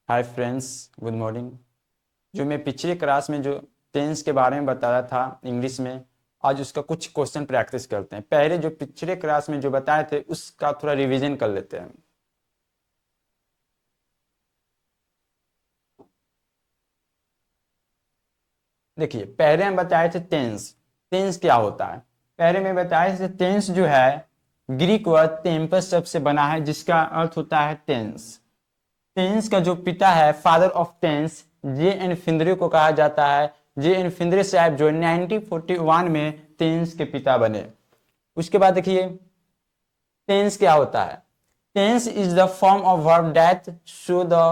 Hi friends, good morning. जो मैं पिछले क्लास में जो टेंस के बारे में बताया था इंग्लिश में, आज उसका कुछ क्वेश्चन प्रैक्टिस करते हैं। पहले जो पिछले क्लास में जो बताए थे उसका थोड़ा रिवीजन कर लेते हैं। देखिए, पहले हम बताए थे टेंस। टेंस क्या होता है? पहले मैं बताया थे टेंस जो है ग्रीक वर्ड टेम्पस शब्द से बना है, जिसका अर्थ होता है टेंस। टेंस का जो पिता है, फादर ऑफ टेंस, जे एन फिंदरे को कहा जाता है। जे एन फिंदरे साहब जो 1941 में टेंस के पिता बने। उसके बाद देखिए टेंस क्या होता है। Tense is the form of verb that show the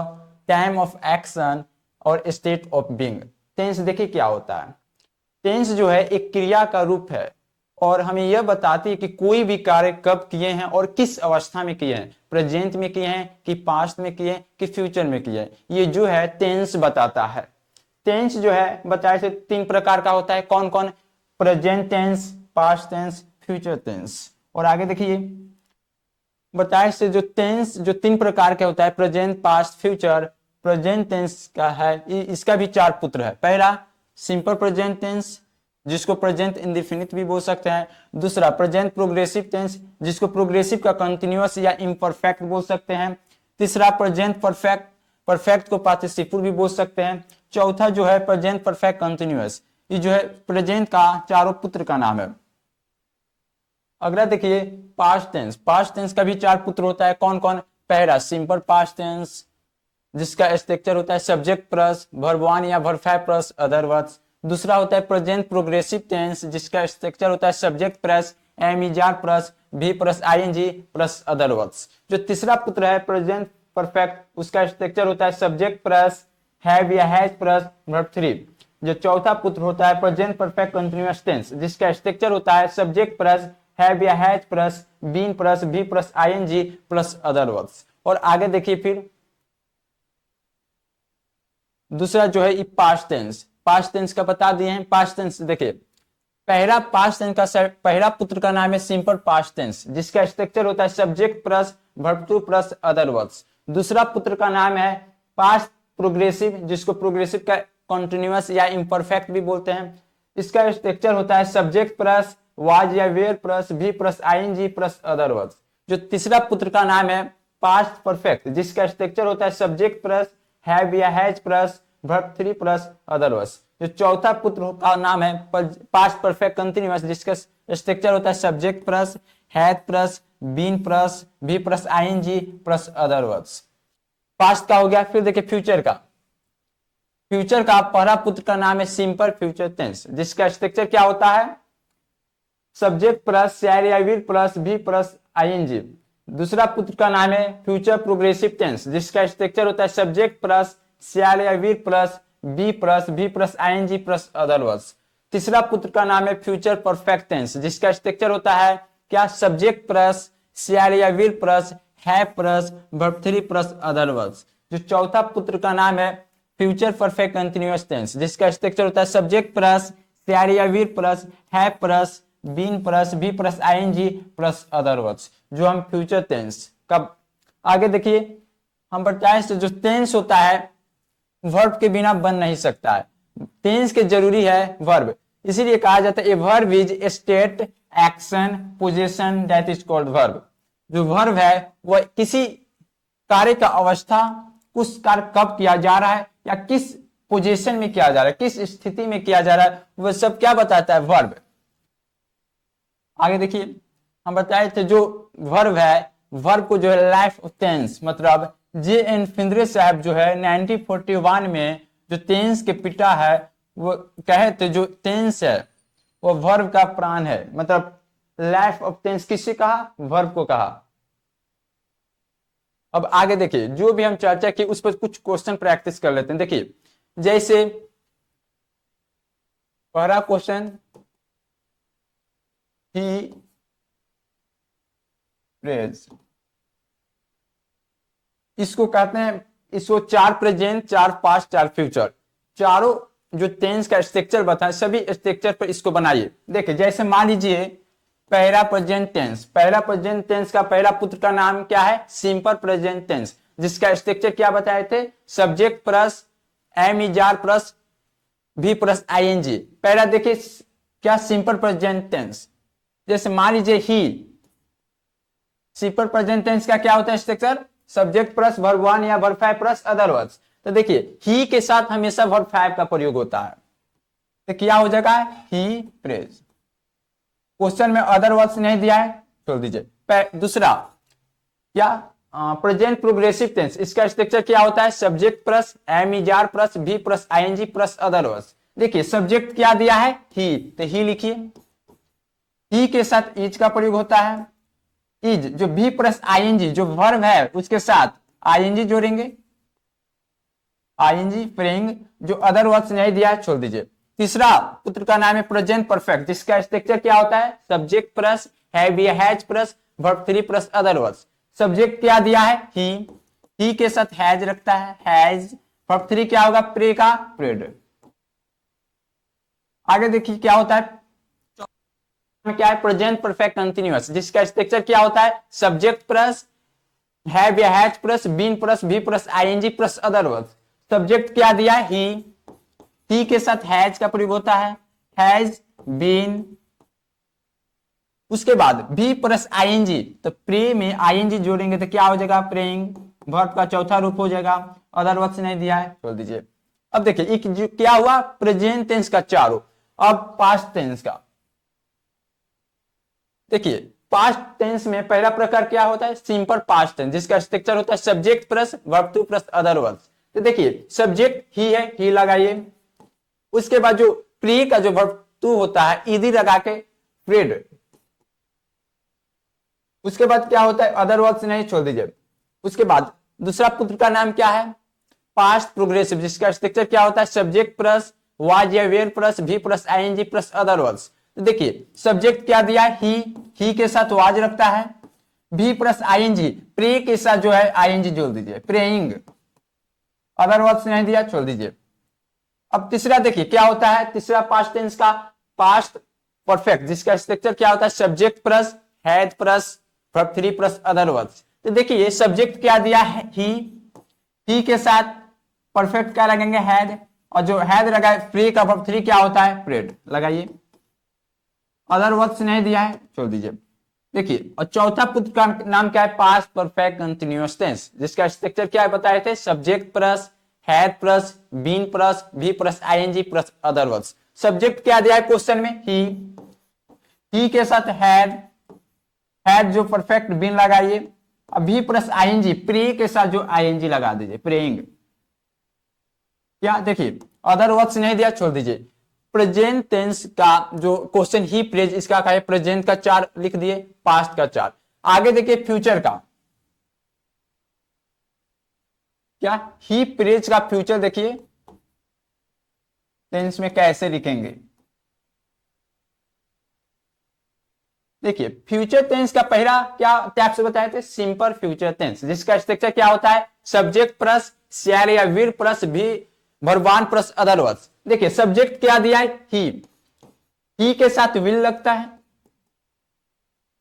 time of action और स्टेट ऑफ बीइंग। टेंस देखिए क्या होता है। टेंस जो है एक क्रिया का रूप है और हमें यह बताती है कि कोई भी कार्य कब किए हैं और किस अवस्था में किए हैं। प्रेजेंट में किए हैं कि पास्ट में किए हैं कि फ्यूचर में किए हैं, ये जो है टेंस बताता है। टेंस जो है बताए थे 3 प्रकार का होता है। कौन कौन? Present tense, past tense, future tense. और आगे देखिए बताए से जो टेंस जो 3 प्रकार के होता है, present, past, future. Present tense का है, इसका भी 4 पुत्र है। पहला सिंपल प्रेजेंट टेंस, जिसको प्रेजेंट इंडेफिनिट भी बोल सकते हैं। दूसरा प्रेजेंट प्रोग्रेसिव टेंस, जिसको प्रोग्रेसिव का कंटिन्यूअस या इम्परफेक्ट बोल सकते हैं। तीसरा प्रेजेंट परफेक्ट, परफेक्ट को पार्टिसिपल भी बोल सकते हैं। चौथा जो है प्रेजेंट परफेक्ट कंटिन्यूअस, ये जो है प्रेजेंट का चारों पुत्र का नाम है। अगला देखिए पास्ट टेंस। पास्ट टेंस का भी 4 पुत्र होता है। कौन कौन? पहला सिंपल पास्ट टेंस, जिसका स्ट्रक्चर होता है सब्जेक्ट प्लस वर्ब 1 या वर्ब 5 प्लस अदर वर्ड्स। दूसरा होता है प्रेजेंट प्रोग्रेसिव टेंस, जिसका स्ट्रक्चर होता है subject plus am is are plus V plus ING plus other words. जो तीसरा पुत्र है प्रेजेंट परफेक्ट, उसका स्ट्रक्चर होता है सब्जेक्ट प्लस हैव या हैज प्लस वर्ब 3। जो चौथा पुत्र होता है प्रेजेंट परफेक्ट कंटिन्यूअस टेंस, जिसका स्ट्रक्चर होता है सब्जेक्ट प्लस हैव या has plus been plus V plus ING plus other words. और आगे देखिए फिर दूसरा जो है पास्ट टेंस। पास्ट टेंस का बता दिए हैं। पास्ट टेंस देखिए पहला पास्ट टेंस का पहला पुत्र का नाम है सिंपल पास्ट टेंस, जिसका स्ट्रक्चर होता है subject plus verb 2 plus other words. दूसरा पुत्र का नाम है पास्ट प्रोग्रेसिव, जिसको प्रोग्रेसिव का कंटिन्यूअस या इम्परफेक्ट भी बोलते हैं। इसका स्ट्रक्चर होता है सब्जेक्ट प्लस वाज या were plus V plus ING plus other words. जो तीसरा पुत्र का नाम है पास्ट परफेक्ट, जिसका स्ट्रक्चर होता है सब्जेक्ट प्लस हैव या has plus verb 3 plus other words. जो चौथा पुत्र का नाम है पास्ट परफेक्ट कंटिन्यूअस, जिसका स्ट्रक्चर होता है subject plus had plus been plus V plus ING plus other words. Past का हो गया। फिर देखिए फ्यूचर का। फ्यूचर का पहला पुत्र का नाम है सिंपल फ्यूचर टेंस, जिसका स्ट्रक्चर क्या होता है सब्जेक्ट प्लस शैल या will plus V plus ING. दूसरा पुत्र का नाम है फ्यूचर प्रोग्रेसिव टेंस, जिसका स्ट्रक्चर होता है सब्जेक्ट प्लस शैल या will plus be plus V plus ING plus other words. तीसरा पुत्र का नाम है फ्यूचर परफेक्ट टेंस, जिसका स्ट्रक्चर होता है क्या सब्जेक्ट प्लस शैल या will plus have plus verb 3 plus other words. जो चौथा पुत्र का नाम है फ्यूचर परफेक्ट कंटिन्यूअस टेंस, जिसका स्ट्रक्चर होता है सब्जेक्ट प्लस शैल या will plus have plus been plus V plus ING plus other words. जो हम फ्यूचर टेंस कब आगे देखिए हम बताएं जो टेंस होता है वर्ब के बिना बन नहीं सकता है। टेंस के जरूरी है वर्ब, इसीलिए कहा जाता है a verb is state action position that is called verb. जो वर्ब है वह किसी कार्य का अवस्था, उस कार्य कब किया जा रहा है या किस पोजीशन में किया जा रहा है, किस स्थिति में किया जा रहा है, वह सब क्या बताता है वर्ब। आगे देखिए हम बताए थे जो वर्ब है, वर्ब को जो है लाइफ ऑफ टेंस, मतलब जे एन फिंदरे साहब जो है 1941 में जो टेंस के पिता है, वो कहे थे जो टेंस है वो वर्ब का प्राण है। मतलब लाइफ ऑफ टेंस किससे कहा? वर्ब को कहा। अब आगे देखिए जो भी हम चर्चा की उस पर कुछ क्वेश्चन प्रैक्टिस कर लेते हैं। देखिए जैसे पहला क्वेश्चन ही प्रेज, इसको कहते हैं, इसको 4 प्रेजेंट 4 पास्ट 4 फ्यूचर, चारों जो टेंस का स्ट्रक्चर बताए सभी स्ट्रक्चर पर इसको बनाइए। देखिए जैसे मान लीजिए पहला प्रेजेंट टेंस, पहला प्रेजेंट टेंस का पहला पुत्र का नाम क्या है? सिंपल प्रेजेंट टेंस, जिसका स्ट्रक्चर क्या बताए थे, subject plus am is are plus V plus ING. पहला देखिए क्या, सिंपल प्रेजेंट टेंस, जैसे मान लीजिए ही, सिंपल प्रेजेंट टेंस का क्या होता है structure, subject plus verb one या verb five plus other words. तो देखिए ही के साथ हमेशा वर्ब फाइव का प्रयोग होता है, तो क्या हो जाएगा, ही प्रेज। क्वेश्चन में अदर वर्ड्स नहीं दिया है, छोड़ दीजिए। दूसरा क्या, प्रेजेंट प्रोग्रेसिव टेंस, इसका स्ट्रक्चर क्या होता है, subject plus am is are plus V plus ING plus other words. देखिए सब्जेक्ट क्या दिया है, ही, तो ही लिखिए, ही के साथ इज का प्रयोग होता है, इज जो भी प्लस आईएनजी जो वर्ब है उसके साथ आईएनजी जोड़ेंगे, आईएनजी फ्रेंग, जो अदर वर्ड्स नहीं दिया है छोड़ दीजिए। तीसरा पुत्र का नाम है प्रेजेंट परफेक्ट, जिसका स्ट्रक्चर क्या होता है, सब्जेक्ट प्लस हैव या has plus verb three plus other words. Subject क्या दिया है, ही के साथ हैज रखता है, हैज, वर्ब थ्री क्या होगा, प्रे का प्रेड। आगे देखिए क्या होता है, क्या है, प्रेजेंट परफेक्ट कंटिन्यूअस, जिसका स्ट्रक्चर क्या होता है, सब्जेक्ट प्लस हैव या has plus been plus V plus ING plus other words. Subject क्या दिया है, ही के साथ हैज का प्रयोग होता है, हैज बीन, उसके बाद भी प्लस आईएनजी, तो प्रे में आईएनजी जोड़ेंगे तो क्या हो जाएगा, प्रेइंग, वर्ब का चौथा रूप हो जाएगा, अदर वर्ड्स नहीं दिया है छोड़ दीजिए। अब देखिए क्या हुआ, प्रेजेंट टेंस का चारों। अब पास्ट टेंस का देखिए, पास्ट टेंस में पहला प्रकार क्या होता है, सिंपल पास्ट टेंस, जिसका स्ट्रक्चर होता है subject plus verb two plus other words. तो देखिए सब्जेक्ट ही है, ही लगाइए, उसके बाद जो प्री का जो वर्ब टू होता है ईदी लगा के प्रेड, उसके बाद क्या होता है, अदर वर्ड्स नहीं छोड़ दीजिए। उसके बाद दूसरा पुत्र का नाम क्या है, पास्ट प्रोग्रेसिव, जिसका स्ट्रक्चर क्या होता है, सब्जेक्ट प्लस वाज या were plus V plus ING plus other words. तो देखिए सब्जेक्ट क्या दिया है, ही के साथ वाज रखता है, भी प्लस आईएनजी, प्रे के साथ जो है आईएनजी जोड़ दीजिए, प्रेइंग, अदर वर्ड्स नहीं दिया छोड़ दीजिए। अब तीसरा देखिए क्या होता है, तीसरा पास्ट टेंस का पास्ट परफेक्ट, जिसका स्ट्रक्चर क्या होता है, subject plus had plus verb three plus other words. तो देखिए सब्जेक्ट क्या दिया है, ही के साथ परफेक्ट क्या लगेंगे, हैड, और जो हैड लगाए प्रे का वर्ब थ्री क्या होता है, प्रेड, लगाइए, अदर वर्ड्स नहीं दिया है छोड़ दीजिए। देखिए और चौथा पुत्र का नाम क्या है, पास्ट परफेक्ट कंटिन्यूअस टेंस, जिसका स्ट्रक्चर क्या है बताए थे, subject plus had plus been plus V plus ING plus other words. Subject क्या दिया है क्वेश्चन में, ही के साथ हैड जो परफेक्ट बीन लगाइए, भी प्लस आईएनजी, प्रे के साथ जो आईएनजी लगा दीजिए, प्रेइंग। क्या देखिए अदर वर्ड्स नहीं दिया छोड़ दीजिए। प्रेजेंट टेंस का जो क्वेश्चन ही प्रेज, इसका क्या है, प्रेजेंट का 4 लिख दिए, पास्ट का 4। आगे देखिए फ्यूचर का, क्या ही प्रेज का फ्यूचर देखिए टेंस में कैसे लिखेंगे। देखिए फ्यूचर टेंस का पहला क्या टाइप से बताए थे, सिंपल फ्यूचर टेंस, जिसका स्ट्रक्चर क्या होता है, सब्जेक्ट प्लस शैल या विल प्लस भी verb one plus other words. देखिए सब्जेक्ट क्या दिया है, ही के साथ विल लगता है,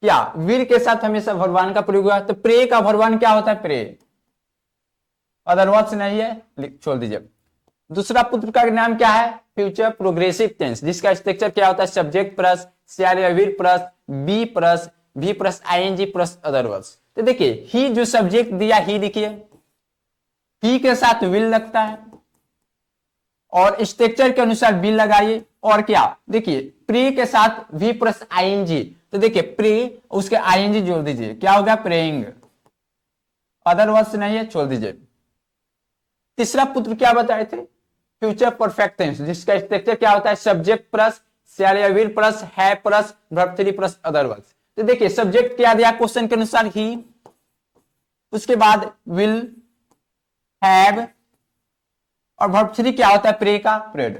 क्या विल के साथ हमेशा वर्ब वन का प्रयोग हुआ, तो प्रे का वर्ब वन क्या होता है, प्रे, अदर वर्ड्स नहीं है छोड़ दीजिए। दूसरा पुत्र का नाम क्या है, फ्यूचर प्रोग्रेसिव टेंस, जिसका स्ट्रक्चर क्या होता है, सब्जेक्ट प्लस शैल या will plus V plus ING plus other words. तो देखिए ही जो सब्जेक्ट दिया ही लिखिए, ही के साथ विल लगता है और स्ट्रक्चर के अनुसार विल लगाइए, और क्या देखिए प्रे के साथ भी प्लस आईएनजी, तो देखिए प्रे उसके आईएनजी जोड़ दीजिए, क्या होगा, प्रेइंग, अदर वर्ड्स नहीं है छोड़ दीजिए। तीसरा पुत्र क्या बताए थे, फ्यूचर परफेक्ट टेंस, जिसका स्ट्रक्चर क्या होता है, सब्जेक्ट प्लस शैल या will plus have plus verb three plus other words. तो देखिए सब्जेक्ट क्या दिया क्वेश्चन के अनुसार, ही, उसके बाद विल, हैव, और वर्ब थ्री क्या होता है, प्रे का प्रेड।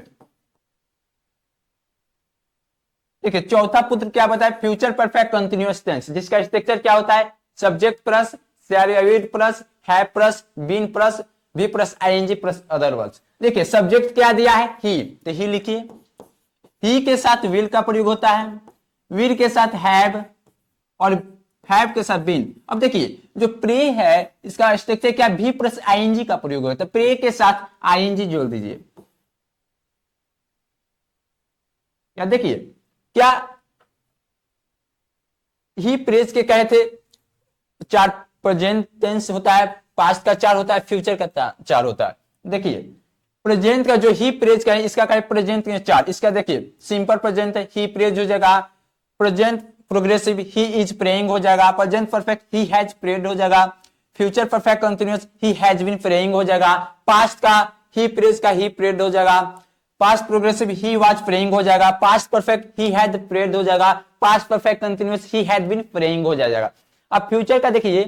देखिए चौथा पुत्र क्या बताया, फ्यूचर परफेक्ट कंटिन्यूअस टेंस, जिसका स्ट्रक्चर क्या होता है, सब्जेक्ट प्लस शैल या will plus have plus been plus V plus ING plus other words. देखिए सब्जेक्ट क्या दिया है, ही, तो ही लिखिए, ही के साथ विल का प्रयोग होता है, विल के साथ हैव, और हैव के साथ बीन। अब देखिए जो प्रे है इसका स्ट्रक्चर क्या, भी प्लस आईएनजी का प्रयोग होता है, तो प्रे के साथ आईएनजी जोड़ दीजिए। या देखिए क्या ही प्रेज के कहे थे चार प्रेजेंट टेंस होता है, पास्ट का चार होता है, फ्यूचर का चार होता है। देखिए प्रेजेंट का जो ही प्रेज का है इसका क्या है, प्रेजेंट के चार, इसका देखिए सिंपल प्रेजेंट है, ही प्रेज हो जाएगा, present progressive he is praying हो जाएगा, present perfect he has prayed हो जाएगा, future perfect continuous he has been praying हो जाएगा, पास्ट का ही प्रेज का ही प्रेड हो जाएगा, past progressive he was praying हो जाएगा, past perfect he had prayed हो जाएगा, past perfect continuous he had been praying हो जाएगा। अब फ्यूचर का देखिए,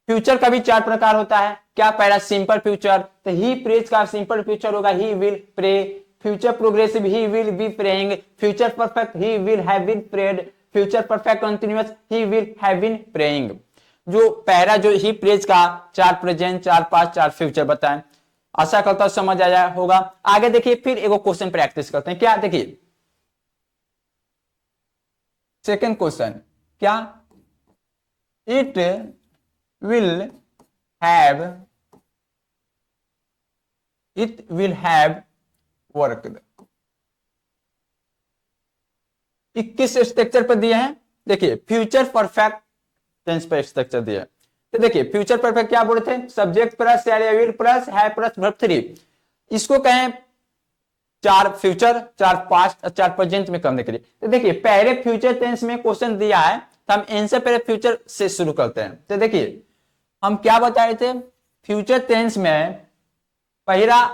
फ्यूचर का भी चार प्रकार होता है, क्या, पहला सिंपल फ्यूचर, तो ही प्रेज का सिंपल फ्यूचर होगा he will pray, future progressive he will be praying, future perfect he will have been prayed, future perfect continuous he will have been praying. जो पहला जो ही प्रेज का चार present, चार past, चार future बताएं, आशा करता हूं समझ आया होगा। आगे देखिए फिर एगो क्वेश्चन प्रैक्टिस करते हैं, क्या देखिए सेकंड क्वेश्चन, क्या, it will have, it will have worked, 21 structure पर दिए हैं। देखिए फ्यूचर परफेक्ट टेंस पर स्ट्रक्चर दिया है, तो देखिए फ्यूचर परफेक्ट क्या बोले थे, subject plus will plus have plus verb three, इसको कहें चार फ्यूचर, चार पास्ट, चार प्रेजेंट में करने के लिए। तो देखिए पहले फ्यूचर टेंस में क्वेश्चन दिया है तो हम इनसे पहले फ्यूचर से शुरू करते हैं। तो देखिए हम क्या बताए थे, फ्यूचर टेंस में पहला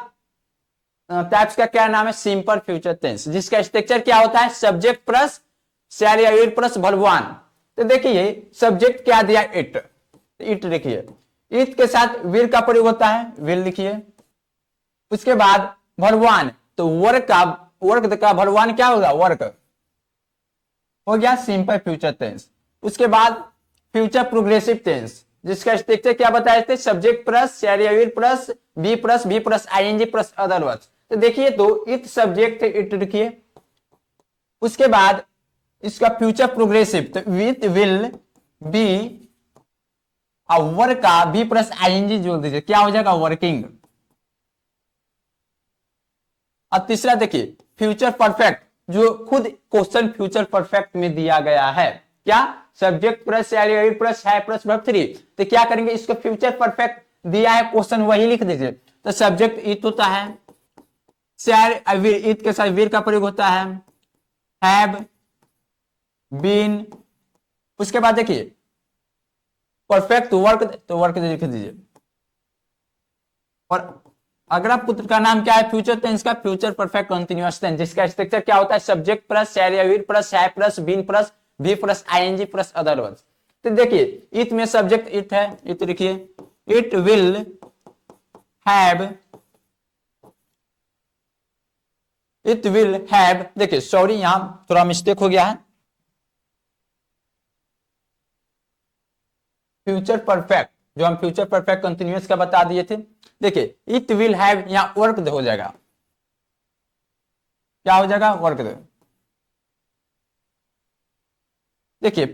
टाइप्स का क्या नाम है, सिंपल फ्यूचर टेंस, जिसका स्ट्रक्चर क्या होता है, subject plus will plus verb one. तो देखिए सब्जेक्ट क्या दिया, इट, इट लिखिए, इट के साथ विल का प्रयोग होता है, विल लिखिए, उसके बाद भरवान, तो वर्क का भरवान क्या होगा, वर्क हो गया सिंपल फ्यूचर टेंस। उसके बाद फ्यूचर प्रोग्रेसिव टेंस, जिसका स्ट्रक्चर क्या बताए थे, subject plus will plus be plus ING plus other words. तो देखिए तो इट सब्जेक्ट इट लिखिए, उसके बाद इसका फ्यूचर प्रोग्रेसिव, तो विथ विल बी, वर्क का बी प्लस आईएनजी जोड़ दीजिए, क्या हो जाएगा, वर्किंग। अब तीसरा देखिए फ्यूचर परफेक्ट, जो खुद क्वेश्चन फ्यूचर परफेक्ट में दिया गया है, क्या, subject plus plus have plus verb three, तो क्या करेंगे, इसको फ्यूचर परफेक्ट दिया है क्वेश्चन वही लिख दीजिए। तो सब्जेक्ट इट होता है, इट के साथ विल का प्रयोग होता है, हैव बीन, उसके बाद देखिए परफेक्ट वर्क, तो वर्क लिख दीजिए। और अगला पुत्र का नाम क्या है, फ्यूचर टेंस का फ्यूचर परफेक्ट कंटीन्यूअस टेंस, जिसका स्ट्रक्चर क्या होता है, subject plus will plus have plus been plus be plus ING plus other words. तो देखिए इट में सब्जेक्ट इट है, इट लिखिए, it will have, it will have, देखिए सॉरी यहां थोड़ा मिस्टेक हो गया है, फ्यूचर परफेक्ट जो हम फ्यूचर परफेक्ट कंटिन्यूअस का बता दिए थे, देखिए इट विल हैव यहां वर्क हो जाएगा, क्या हो जाएगा, वर्क। देखिए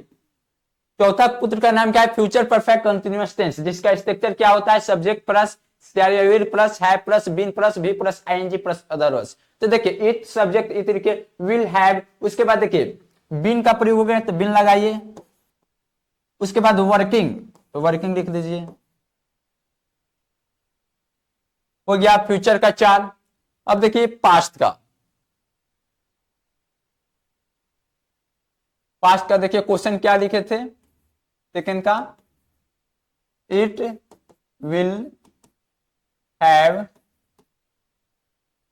चौथा पुत्र का नाम क्या है, फ्यूचर परफेक्ट कंटिन्यूअस टेंस, जिसका स्ट्रक्चर क्या होता है, subject plus will plus have plus been plus be plus ING plus other words. तो देखिए इट सब्जेक्ट इट लिखिए, विल हैव, उसके बाद देखिए बीन का प्रयोग हो गया तो बीन लगाइए, उसके बाद वर्किंग, तो वर्किंग लिख दीजिए, हो गया फ्यूचर का चार। अब देखिए पास्ट का, पास्ट का देखिए क्वेश्चन क्या लिखे थे, सेकंड का, इट विल हैव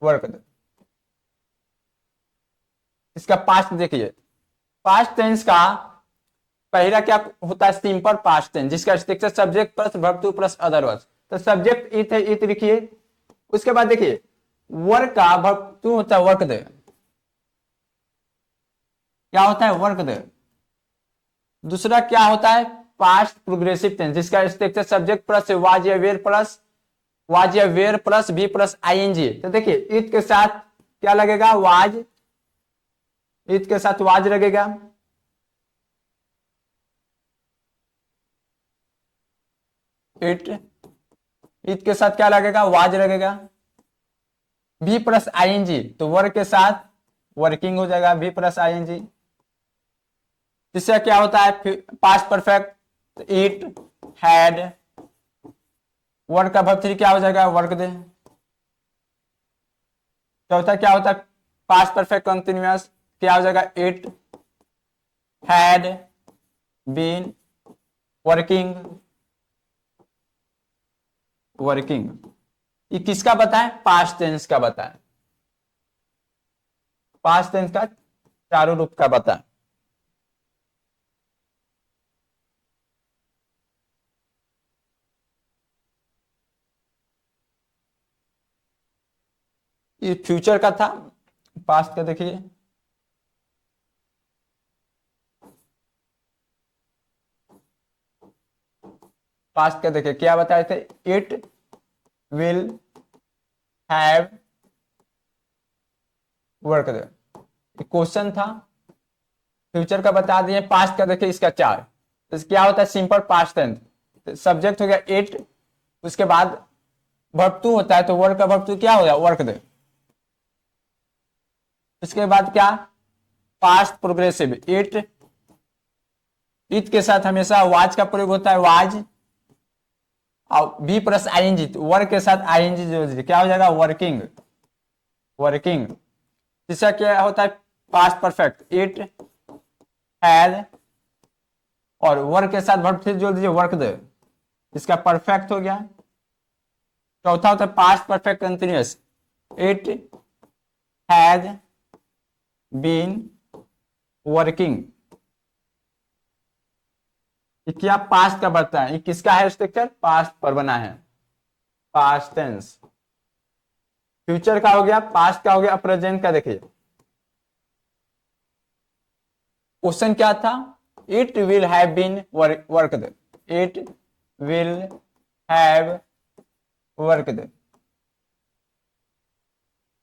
वर्कड, इसका पास्ट देखिए, पास्ट टेंस का पहला क्या होता है, सिंपल पास्ट टेंस, जिसका structure subject plus verb two plus other words. तो सब्जेक्ट इट है, इट लिखिए, उसके बाद देखिए वर्क का वर्ब टू होता है, वर्क दे, क्या होता है, वर्क दे। दूसरा क्या होता है, पास्ट प्रोग्रेसिव टेंस, जिसका स्ट्रक्चर सब्जेक्ट प्लस वाज या were plus be plus ING. तो देखिए इट के साथ क्या लगेगा, वाज, इट के साथ वाज लगेगा, इट, इट के साथ क्या लगेगा, वाज लगेगा, बी प्लस आईएनजी तो वर्क के साथ वर्किंग हो जाएगा, बी प्लस आईएनजी। इससे क्या होता है past perfect, it had, work का वर्ब 3 क्या हो जाएगा, वर्क दे। चौथा क्या होता है पास्ट परफेक्ट कंटिन्यूअस, क्या हो जाएगा, it had been working, working. ये किसका बताएं, पास्ट टेंस का बताएं, पास्ट टेंस का चारों रूप का बताएं। ये फ्यूचर का था, पास्ट का देखिए, पास्ट का देखिए क्या बताए थे, it will have work they, question था। फ्यूचर का बता दिए, पास्ट का देखिए इसका 4, तो क्या होता है सिंपल पास्ट टेंस, सब्जेक्ट हो गया इट, उसके बाद वर्ब 2 होता है तो वर्क का वर्ब 2 क्या हो गया, वर्क दे। उसके बाद क्या, पास्ट प्रोग्रेसिव, इट, इट के साथ हमेशा वाज का प्रयोग होता है, वाज, और बी प्लस आईएनजी तो वर्क के साथ आईएनजी जो क्या हो जाएगा, वर्किंग, वर्किंग। तीसरा क्या होता है पास्ट परफेक्ट, इट हैड, और वर्क के साथ वर्ब 3 जोड़ दीजिए, वर्क दे, इसका परफेक्ट हो गया। चौथा होता है past perfect continuous, it had been working. क्या पास्ट का बनता है, ये किसका है स्ट्रक्चर, पास्ट पर बना है, पास्ट टेंस। फ्यूचर का हो गया, पास्ट का हो गया, प्रेजेंट का देखिए क्वेश्चन क्या था, it will have been worked, it will have worked.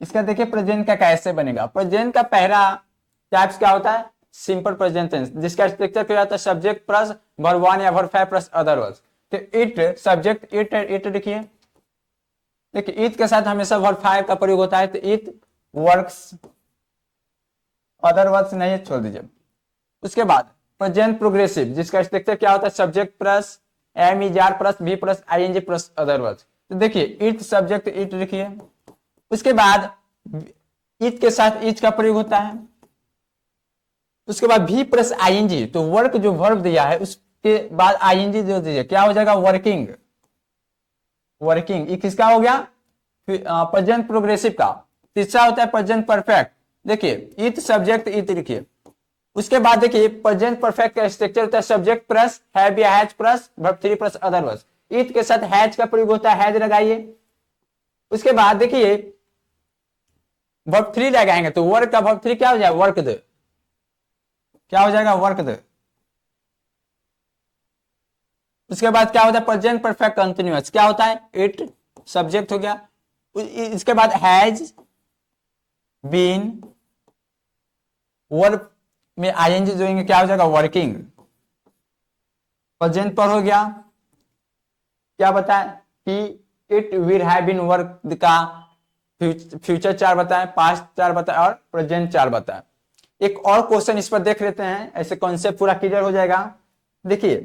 इसका देखिए प्रेजेंट का कैसे बनेगा, प्रेजेंट का पहला टाइप्स क्या होता है, सिंपल प्रेजेंट टेंस, जिसका स्ट्रक्चर क्या होता है, सब्जेक्ट प्लस वर्ब 1 या वर्ब 5 प्लस अदर वर्ड्स। तो इट सब्जेक्ट, इट लिखिए, देखिए इट के साथ हमेशा वर्ब 5 का प्रयोग होता है, तो इट वर्क्स, अदर वर्ड्स नहीं छोड़ दीजिए। उसके बाद प्रेजेंट प्रोग्रेसिव, जिसका स्ट्रक्चर क्या होता है, subject plus am is are plus be plus ING plus other words. तो देखिए इट सब्जेक्ट इट लिखिए, उसके बाद इट के साथ इच का प्रयोग होता है, उसके बाद भी प्लस आईएनजी तो वर्क जो वर्ब दिया है उसके बाद आईएनजी जो दीजिए क्या हो जाएगा, वर्किंग, वर्किंग। ये किसका हो गया, प्रेजेंट प्रोग्रेसिव का। तीसरा होता है प्रेजेंट परफेक्ट, देखिए इट सब्जेक्ट इट लिखिए, उसके बाद देखिए प्रेजेंट परफेक्ट का स्ट्रक्चर होता है सब्जेक्ट प्लस हैव या has plus verb 3 plus other words. It के साथ हैज का प्रयोग होता है, हैज लगाइए। उसके बाद देखिए वर्ब 3 लगाएंगे तो वर्क का वर्ब 3 क्या हो जाएगा, वर्क दे, क्या हो जाएगा, वर्क दे। उसके बाद क्या होता है प्रेजेंट परफेक्ट कंटिन्यूअस, क्या होता है, इट सब्जेक्ट हो गया, इसके बाद हैज बीन, वर्ब में आईएनजी जोड़ेंगे क्या हो जाएगा, वर्किंग। प्रेजेंट पर हो गया, क्या बताएं कि it will have been work का फ्यूचर 4 बताएं, पास्ट 4 बताएं और प्रेजेंट 4 बताएं। एक और क्वेश्चन इस पर देख लेते हैं, ऐसे कॉन्सेप्ट पूरा क्लियर हो जाएगा। देखिए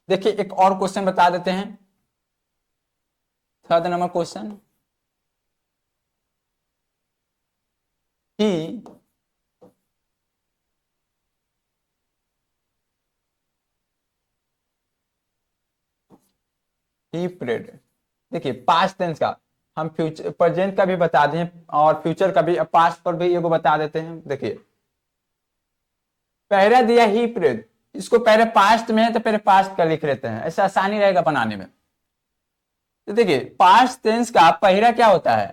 देखिए एक और क्वेश्चन बता देते हैं, third number question, he prayed. देखिए पास्ट टेंस का हम फ्यूचर प्रेजेंट का भी बता दें और फ्यूचर का भी, पास्ट पर भी एगो बता देते हैं। देखिए पहला दिया ही प्रेड, इसको पहले पास्ट में है तो पहले पास्ट का लिख लेते हैं, ऐसा आसानी रहेगा बनाने में। तो देखिए पास्ट टेंस का पहला क्या होता है,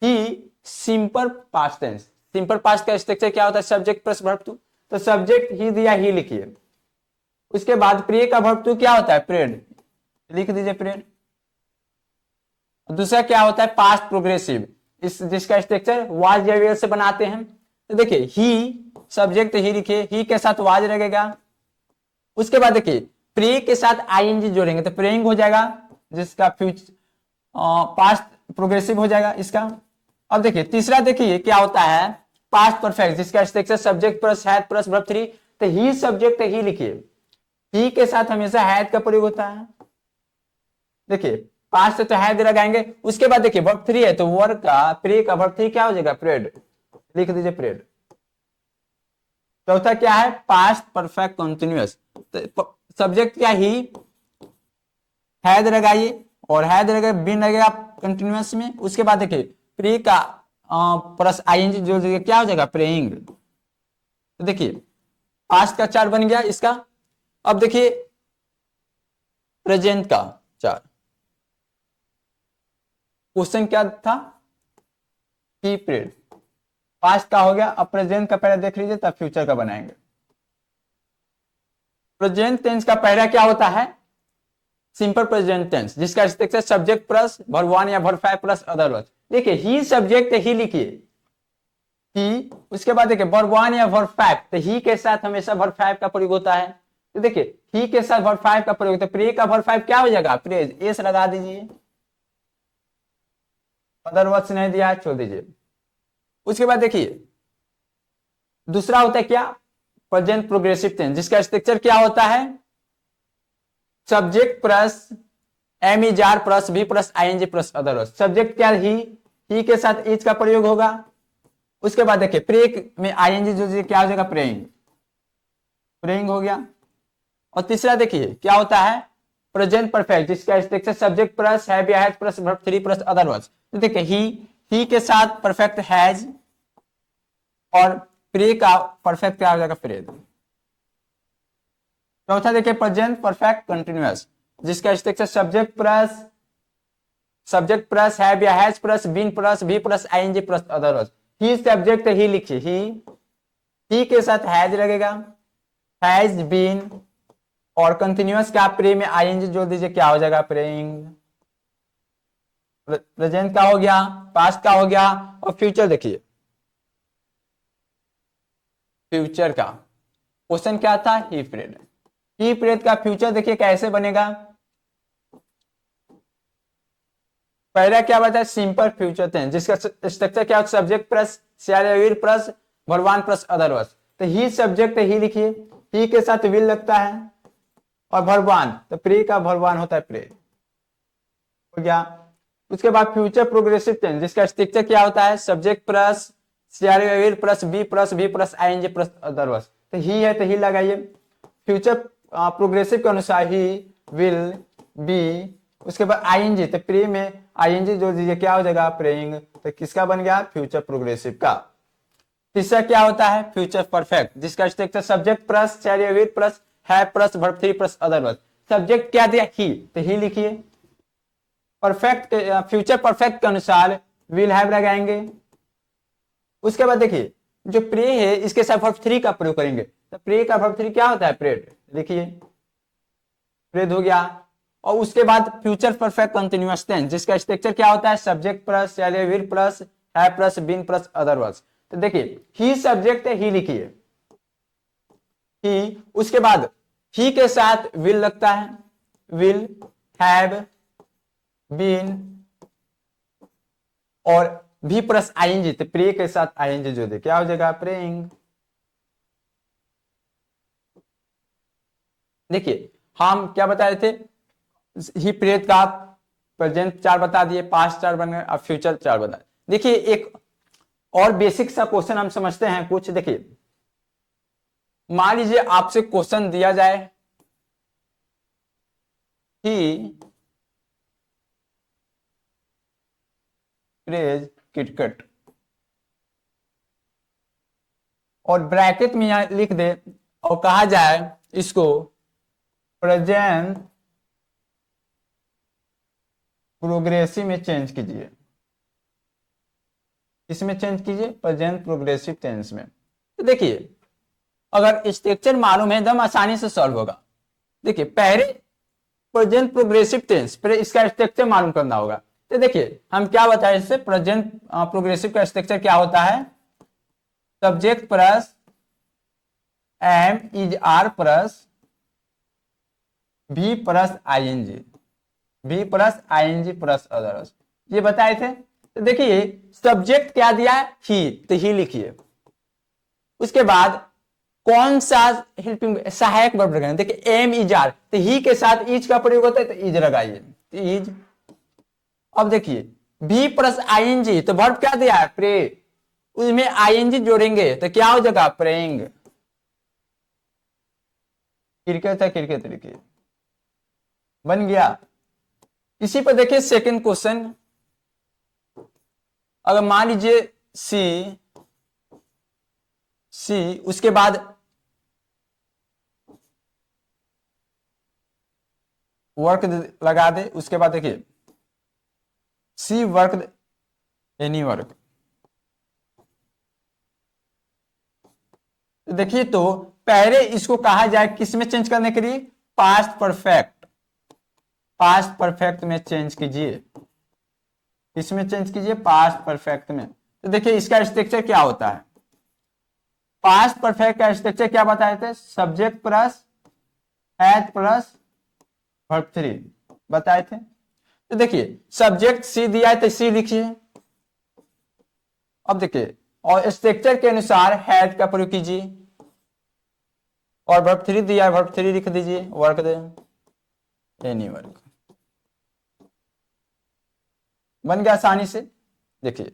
he simple past tense, simple past का स्ट्रक्चर क्या होता है, सब्जेक्ट प्लस वर्ब 2, तो सब्जेक्ट ही दिया ही लिखिए। उसके बाद प्रे का वर्ब 2 क्या होता है, प्रेड, लिख दीजिए प्रेड। दूसरा क्या होता है पास्ट प्रोग्रेसिव, इस जिसका स्ट्रक्चर वाज या वेयर से बनाते हैं। तो देखिए ही सब्जेक्ट ही लिखिए, ही के साथ वाज लगेगा। उसके बाद देखिए प्रे के साथ आईएनजी जोड़ेंगे तो प्रेइंग हो जाएगा, जिसका फ्यूचर पास्ट प्रोग्रेसिव हो जाएगा इसका। अब देखिए तीसरा देखिए क्या होता है पास्ट परफेक्ट, जिसका structure subject plus had plus verb three. तो ही सब्जेक्ट ही लिखिए, ही के साथ हमेशा हैड का प्रयोग होता है। देखिए पास्ट से तो हैड लगाएंगे। उसके बाद देखिए वर्ब थ्री है तो वर्ब का प्रे का वर्ब थ्री क्या हो जाएगा प्रेड, लिख दीजिए प्रेड। चौथा क्या है पास्ट परफेक्ट कंटिन्यूअस, तो सब्जेक्ट क्या ही हैद लगाइए और हैद लगे बिन लगेगा कंटिन्यूअस में। उसके बाद देखिए प्रे का प्लस आईएनजी जो क्या हो जाएगा प्रेइंग। तो देखिए पास्ट का चार बन गया इसका। अब देखिए प्रेजेंट का चार, क्वेश्चन क्या था ही प्रेड, पास्ट का हो गया। अब प्रेजेंट का पहले देख लीजिए तब फ्यूचर का बनाएंगे। प्रेजेंट टेंस का पहला क्या होता है सिंपल प्रेजेंट टेंस, जिसका structure subject plus verb one या verb five plus other verb. देखिए ही सब्जेक्ट ही लिखिए ही, उसके बाद देखिए वर्ब वन या वर्ब फाइव, तो ही के साथ हमेशा वर्ब फाइव का प्रयोग होता है। तो देखिए ही के साथ वर्ब फाइव का प्रयोग, तो प्रे का वर्ब फाइव क्या हो जाएगा प्रेज, एस लगा दीजिए, अदर वर्ड्स नहीं दिया छोड़ दीजिए। उसके बाद देखिए दूसरा होता है क्या प्रेजेंट प्रोग्रेसिव टेंस, जिसका स्ट्रक्चर क्या होता है subject plus am is are plus be plus ING plus other words. Subject क्या ही के साथ इज का प्रयोग होगा। उसके बाद देखिए प्रे में आईएनजी जो क्या हो जाएगा प्रेइंग, प्रेइंग हो गया। और तीसरा देखिए क्या होता है प्रेजेंट परफेक्ट, जिसका स्ट्रक्चर सब्जेक्ट प्लस हैव या has plus verb three plus other words. तो देखिए ही के साथ परफेक्ट हैज और प्रे का परफेक्ट क्या हो जाएगा प्रेज। चौथा देखिए प्रेजेंट परफेक्ट कंटिन्यूअस, जिसका स्ट्रक्चर सब्जेक्ट प्लस हैव या has plus been plus be plus ING plus other words. He subject he लिखिए ही के साथ हैज लगेगा, हैज बीन और कंटिन्यूअस का प्रे में आईएनजी जोड़ दीजिए क्या हो जाएगा प्रेइंग। प्रेजेंट का हो गया, पास्ट का हो गया और फ्यूचर देखिए फ्यूचर का क्वेश्चन क्या था ही पीरियड का फ्यूचर देखिए कैसे बनेगा। पहला क्या बताया सिंपल फ्यूचर टेंस, जिसका स्ट्रक्चर क्या subject plus will plus verb one plus other words. तो ही सब्जेक्ट ही लिखिए, ही के साथ विल लगता है और वर्ब वन, तो प्रे का वर्ब वन होता है प्रे हो गया। उसके बाद फ्यूचर प्रोग्रेसिव टेंस, जिसका स्ट्रक्चर क्या होता है subject plus will plus be plus ING plus other words. तो ही है तो ही लगाइए। फ्यूचर प्रोग्रेसिव के अनुसार ही विल बी, उसके बाद आईएनजी, तो प्रे में आईएनजी जोड़ दीजिए क्या हो जाएगा प्रेइंग। तो किसका बन गया फ्यूचर प्रोग्रेसिव का। तीसरा क्या होता है फ्यूचर परफेक्ट, जिसका structure subject plus will plus have plus verb three plus other words. Subject क्या दिया ही, तो ही लिखिए। परफेक्ट फ्यूचर परफेक्ट के अनुसार विल हैव लगाएंगे। उसके बाद देखिए जो प्रे है इसके साथ वर्ब थ्री का प्रयोग करेंगे, तो प्रे का वर्ब थ्री क्या होता है प्रेड, लिखिए प्रेड हो गया। और उसके बाद फ्यूचर परफेक्ट कंटिन्यूअस टेंस, जिसका स्ट्रक्चर क्या होता है subject plus will plus have plus been plus other words. तो देखिए ही सब्जेक्ट है ही लिखिए ही, उसके बाद ही के साथ विल लगता है, विल हैव बीन और भी प्लस आईएनजी, तो प्रे के साथ आईएनजी जो दे क्या हो जाएगा प्रेइंग। देखिए हम क्या बता रहे थे ही पीरियड का प्रेजेंट चार बता दिए, पास्ट चार बन गए, अब फ्यूचर चार बता। देखिए एक और बेसिक सा क्वेश्चन हम समझते हैं कुछ। देखिए मान लीजिए आपसे क्वेश्चन दिया जाए ही प्लेज क्रिकेट और ब्रैकेट में यहां लिख दे और कहा जाए इसको प्रेजेंट प्रोग्रेसिव में चेंज कीजिए, इसमें चेंज कीजिए प्रेजेंट प्रोग्रेसिव टेंस में। तो देखिए अगर स्ट्रक्चर मालूम है एकदम आसानी से सॉल्व होगा। देखिए पहले प्रेजेंट प्रोग्रेसिव टेंस पर इसका स्ट्रक्चर मालूम करना होगा। तो देखिए हम क्या बताए इससे, प्रेजेंट प्रोग्रेसिव का स्ट्रक्चर क्या होता है, subject plus am is are plus V plus ING, V plus ING plus others, ये बताए थे। तो देखिए सब्जेक्ट क्या दिया है, ही, तो ही लिखिए। उसके बाद कौन सा हेल्पिंग सहायक वर्ब लगाएंगे, देखिए एम इज आर, तो ही के साथ इज का प्रयोग होता है, तो इज लगाइए, तो इज। अब देखिए भी प्लस आईएनजी, तो वर्ब क्या दिया है, प्रे, उसमें आईएनजी जोड़ेंगे तो क्या हो जाएगा, प्रेइंग। क्रिकेट है, क्रिकेट लिखिए, बन गया। इसी पर देखिए सेकंड क्वेश्चन, अगर मान लीजिए सी, उसके बाद वर्क लगा दे, उसके बाद देखिए सी वर्क एनी वर्क, देखिए तो पहले इसको कहा जाए किसमें चेंज करने के लिए, पास्ट परफेक्ट, पास्ट परफेक्ट में चेंज कीजिए, किसमें चेंज कीजिए, पास्ट परफेक्ट में। तो देखिए इसका स्ट्रक्चर क्या होता है, पास्ट परफेक्ट का स्ट्रक्चर क्या बताए थे, subject plus has plus verb three बताए थे। तो देखिए सब्जेक्ट सी दिया है तो सी लिखिए। अब देखिए और स्ट्रक्चर के अनुसार हैड का प्रयोग कीजिए, और वर्ब थ्री दिया है, वर्ब थ्री लिख दीजिए, वर्क दे एनी वर्क, बन गया आसानी से। देखिए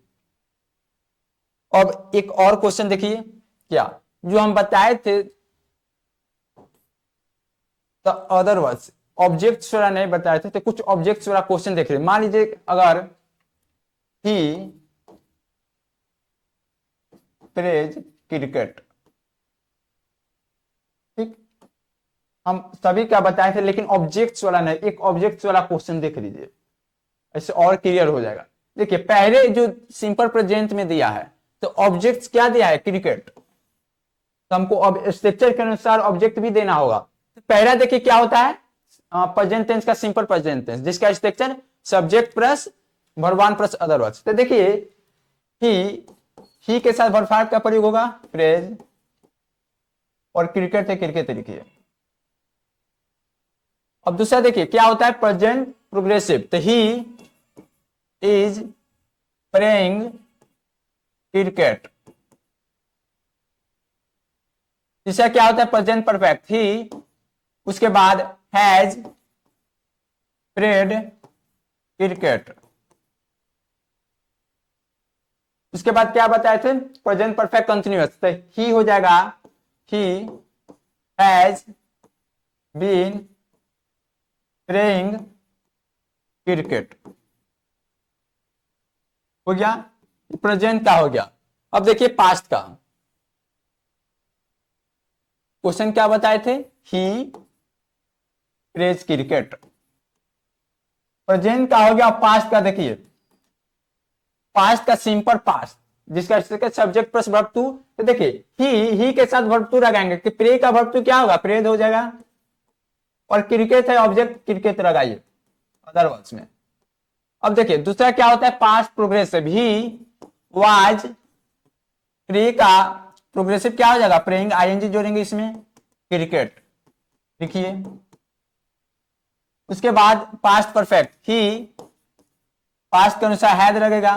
अब एक और क्वेश्चन देखिए, क्या जो हम बताए थे तो अदर वर्ड्स, ऑब्जेक्ट्स वाला नहीं बताए थे, तो कुछ ऑब्जेक्ट्स वाला क्वेश्चन देख रहे, मान लीजिए अगर ही प्लेज क्रिकेट, ठीक, हम सभी क्या बताए थे, लेकिन ऑब्जेक्ट्स वाला नहीं, एक ऑब्जेक्ट्स वाला क्वेश्चन देख लीजिए, ऐसे और क्लियर हो जाएगा। देखिए पहले जो सिंपल प्रेजेंट में दिया है, तो ऑब्जेक्ट्स क्या दिया है, क्रिकेट, तो हमको अब स्ट्रक्चर के अनुसार ऑब्जेक्ट भी देना होगा। तो पहला देखिए क्या होता है, प्रेजेंट टेंस का सिंपल प्रेजेंट टेंस, जिसका structure subject plus verb one plus other words. तो देखिए ही के साथ वर्ब फाइव का प्रयोग होगा, प्रेज, और क्रिकेट है, क्रिकेट लिखिए। अब दूसरा देखिए क्या होता है, प्रेजेंट प्रोग्रेसिव, तो ही इज प्लेइंग क्रिकेट। तीसरा क्या होता है, प्रेजेंट परफेक्ट, ही, उसके बाद हैज प्लेड क्रिकेट। उसके बाद क्या बताए थे, प्रेजेंट परफेक्ट कंटिन्यूअस, तो ही हो जाएगा, he has been playing cricket, हो गया, प्रेजेंट का हो गया। अब देखिए पास्ट का क्वेश्चन क्या बताए थे, ही प्लेज क्रिकेट, प्रेजेंट का हो गया। पास्ट का देखिए, पास्ट का सिंपल पास्ट, जिसका सब्जेक्ट प्लस वर्ब टू, तो देखिए ही के साथ वर्ब टू लगाएंगे, कि प्रे का वर्ब टू क्या होगा, प्रेड हो जाएगा, और क्रिकेट है ऑब्जेक्ट, क्रिकेट लगाइए अदर वर्ड्स में। अब देखिए दूसरा क्या होता है, past progressive, he was, pray का प्रोग्रेसिव क्या हो जाएगा, प्रेइंग, आईएनजी जोड़ेंगे इसमें, क्रिकेट लिखिए। उसके बाद पास्ट परफेक्ट, ही पास्ट के अनुसार हैड लगेगा,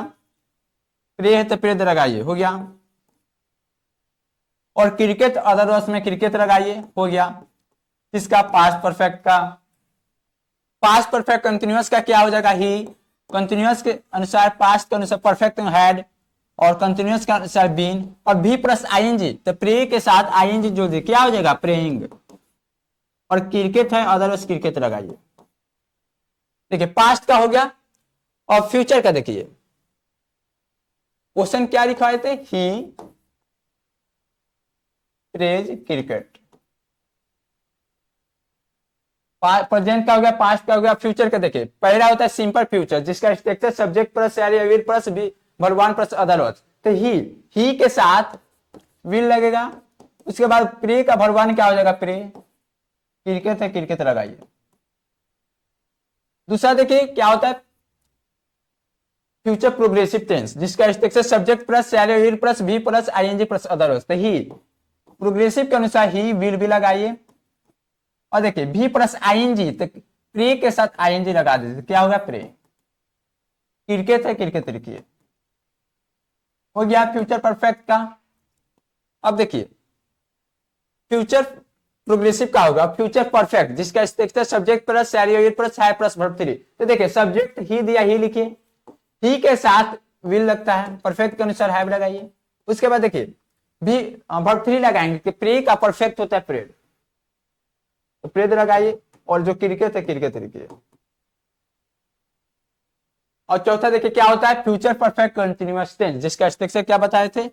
प्रे है तो प्रेद लगाइए, हो गया, और क्रिकेट अदर वर्ड्स में क्रिकेट लगाइए, हो गया। इसका पास्ट परफेक्ट का, पास्ट परफेक्ट कंटिन्यूअस का क्या हो जाएगा, ही, कंटिन्यूअस के अनुसार पास्ट के अनुसार परफेक्ट हैड, और कंटिन्यूअस के अनुसार बीन, और भी प्लस आईएनजी, तो प्रे के साथ आईएनजी जोड़ दे, क्या हो जाएगा, प्रेइंग, और क्रिकेट है अदरवाइज क्रिकेट लगाइए। देखिए पास्ट का हो गया। और फ्यूचर का देखिए, क्वेश्चन क्या लिखवाए थे, ही प्लेज क्रिकेट, प्रेजेंट का हो गया, पास्ट का हो गया। फ्यूचर का देखिए, पहला होता है सिंपल फ्यूचर, जिसका structure subject plus will plus verb one plus other words, तो ही के साथ विल लगेगा। उसके बाद प्रे का वर्ब वन क्या हो जाएगा, प्रे, क्रिकेट है, क्रिकेट लगाइए। दूसरा देखिए क्या होता है, फ्यूचर प्रोग्रेसिव टेंस जिसका स्ट्रक्चर सब्जेक्ट प्लस शैल या will plus V plus ING plus other होता है। ही प्रोग्रेसिव के अनुसार ही विल भी लगाइए और देखिए भी प्लस आईएनजी तो प्रे के साथ आईएनजी लगा दीजिए, क्या होगा प्रे। क्रिकेट है क्रिकेट लिखिए, हो गया फ्यूचर परफेक्ट का। अब देखिए फ्यूचर प्रोग्रेसिव का होगा फ्यूचर परफेक्ट जिसका स्ट्रक्चर सब्जेक्ट प्लस शैल या will plus have plus verb 3। तो देखिए सब्जेक्ट ही दिया, ही लिखिए, ही के साथ विल लगता है, परफेक्ट के अनुसार हैव लगाइए। उसके बाद देखिए भी वर्ब 3 लगाएंगे कि प्रे का परफेक्ट होता है प्रेड, तो प्रेड लगाइए और जो क्रिकेट है क्रिकेट लिखिए। और चौथा देखिए क्या होता है फ्यूचर परफेक्ट कंटिन्यूअस टेंस जिसका स्ट्रक्चर क्या बताए थे,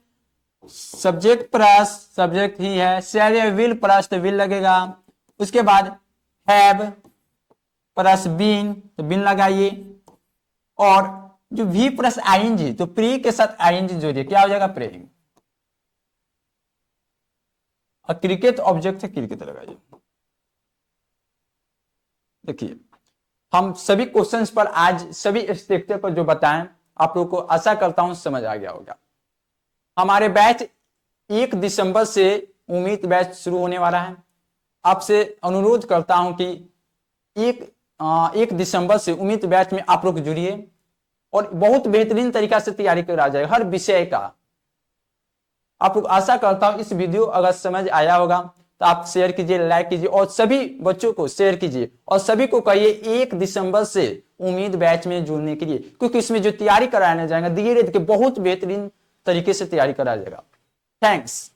सब्जेक्ट प्लस सब्जेक्ट ही है, शैल या विल प्लस तो विल लगेगा, उसके बाद हैव प्लस बीन तो बीन लगाइए, और जो वी प्लस आईएनजी तो प्री के साथ आईएनजी जोड़िए, क्या हो जाएगा प्रेइंग। और क्रिकेट ऑब्जेक्ट है क्रिकेट लगाइए। देखिए हम सभी क्वेश्चंस पर आज सभी स्ट्रक्चर पर जो बताएं आप लोगों को आशा करता हूं समझ आ गया होगा। हमारे बैच 1 दिसंबर से उम्मीद बैच शुरू होने वाला है। आपसे अनुरोध करता हूं कि 1 दिसंबर से उम्मीद बैच में आप लोग जुड़िए और बहुत बेहतरीन तरीका से तैयारी करा जाएगा हर विषय का। आप लोग आशा करता हूं इस वीडियो अगर समझ आया होगा तो आप शेयर कीजिए, लाइक कीजिए और सभी बच्चों को शेयर कीजिए और सभी को कहिए 1 दिसंबर से उम्मीद बैच में जुड़ने के लिए, क्योंकि इसमें जो तैयारी कराने जाएगा धीरे धीरे बहुत बेहतरीन तरीके से तैयारी कराया जाएगा। थैंक्स।